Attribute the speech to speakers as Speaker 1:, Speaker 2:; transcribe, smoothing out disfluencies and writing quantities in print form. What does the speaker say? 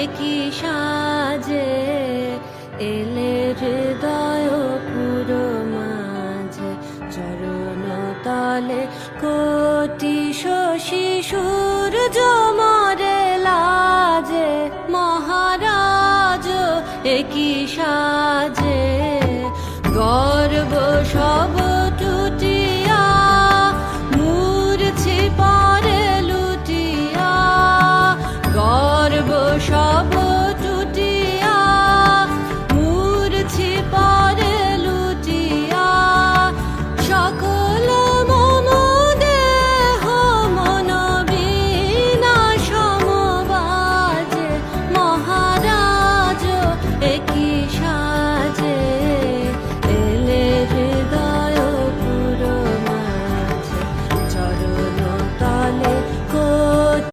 Speaker 1: কি সাজে এলে হৃদয় পুরো মাঝে চরণ তলে কোটি শশী